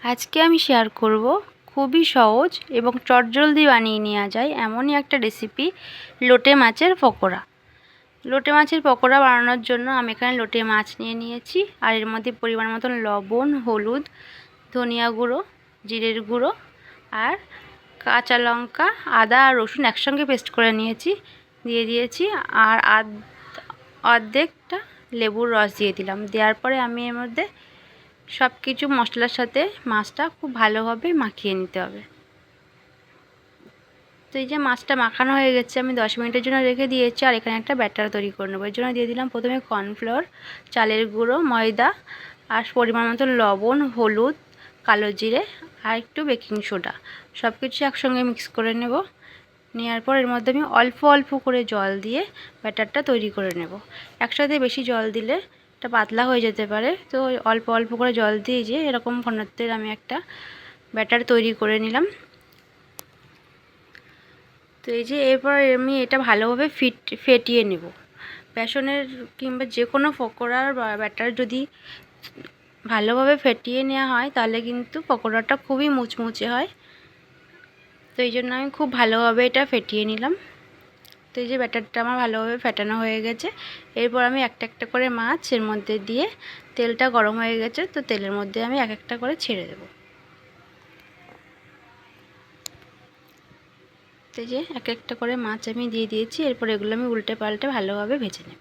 আজকে আমি শেয়ার করব খুবই সহজ এবং চটজলদি বানিয়ে নেওয়া যায় এমনই একটা রেসিপি, লোটে মাছের পকোড়া। লোটে মাছের পকোড়া বানানোর জন্য আমি এখানে লোটে মাছ নিয়ে নিয়েছি, আর এর মধ্যে পরিমাণ মতন লবণ, হলুদ, ধনিয়া গুঁড়ো, জিরের গুঁড়ো আর কাঁচা লঙ্কা, আদা আর রসুন একসঙ্গে পেস্ট করে নিয়েছি, দিয়ে দিয়েছি। আর অর্ধেকটা লেবুর রস দিয়ে দিলাম। দেওয়ার পরে আমি এর মধ্যে সব কিছু মশলার সাথে মাছটা খুব ভালোভাবে মাখিয়ে নিতে হবে। তো এই যে মাছটা মাখানো হয়ে গেছে, আমি 10 মিনিটের জন্য রেখে দিয়েছি। আর এখানে একটা ব্যাটার তৈরি করে নেবো। এর জন্য দিয়ে দিলাম প্রথমে কর্নফ্লোর, চালের গুঁড়ো, ময়দা আর পরিমাণ মতো লবণ, হলুদ, কালো জিরে আর একটু বেকিং সোডা, সব কিছু একসঙ্গে মিক্স করে নেব। নেওয়ার পর এর মধ্যে আমি অল্প অল্প করে জল দিয়ে ব্যাটারটা তৈরি করে নেব। একসাথে বেশি জল দিলে এটা পাতলা হয়ে যেতে পারে, তো অল্প অল্প করে জল দিয়ে যে এরকম ঘনত্বের আমি একটা ব্যাটার তৈরি করে নিলাম। তো এই যে এরপর আমি এটা ভালোভাবে ফেটিয়ে নেব। বেসনের কিংবা যে কোনো পকোড়ার ব্যাটার যদি ভালোভাবে ফেটিয়ে নেওয়া হয় তাহলে কিন্তু পকোড়াটা খুবই মুচমুচে হয়। তো এই জন্য আমি খুব ভালোভাবে এটা ফেটিয়ে নিলাম। তো এই যে ব্যাটারটা আমার ভালোভাবে ফেটানো হয়ে গেছে। এরপর আমি একটা একটা করে মাছ এর মধ্যে দিয়ে, তেলটা গরম হয়ে গেছে, তো তেলের মধ্যে আমি এক একটা করে ছেড়ে দেব। তো এই যে এক একটা করে মাছ আমি দিয়ে দিয়েছি। এরপর এগুলো আমি উল্টে পাল্টে ভালোভাবে ভেজে নেব।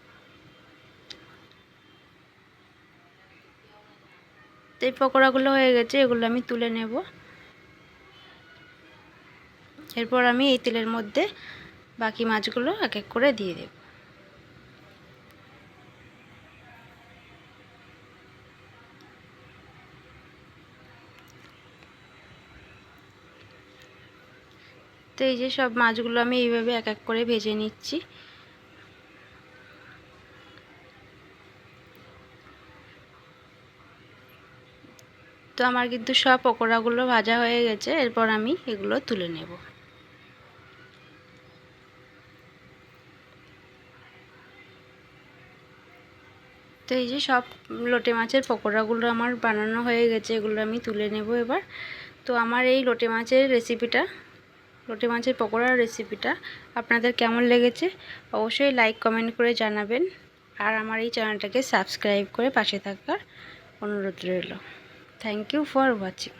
তো এই পকোড়াগুলো হয়ে গেছে, এগুলো আমি তুলে নেব। এরপর আমি এই তেলের মধ্যে বাকি মাছগুলো এক এক করে দিয়ে দেব। তো এই যে সব মাছগুলো আমি এইভাবে এক এক করে ভেজে নিচ্ছি। তো আমার কিন্তু সব পকোড়াগুলো ভাজা হয়ে গেছে। এরপর আমি এগুলো তুলে নেব। তো এই যে সব লোটে মাছের পকোড়াগুলো আমার বানানো হয়ে গেছে, এগুলো আমি তুলে নেব এবার। তো আমার এই লোটে মাছের রেসিপিটা, লোটে মাছের পকোড়ার রেসিপিটা আপনাদের কেমন লেগেছে অবশ্যই লাইক কমেন্ট করে জানাবেন। আর আমার এই চ্যানেলটাকে সাবস্ক্রাইব করে পাশে থাকার অনুরোধ রইল। Thank you for watching.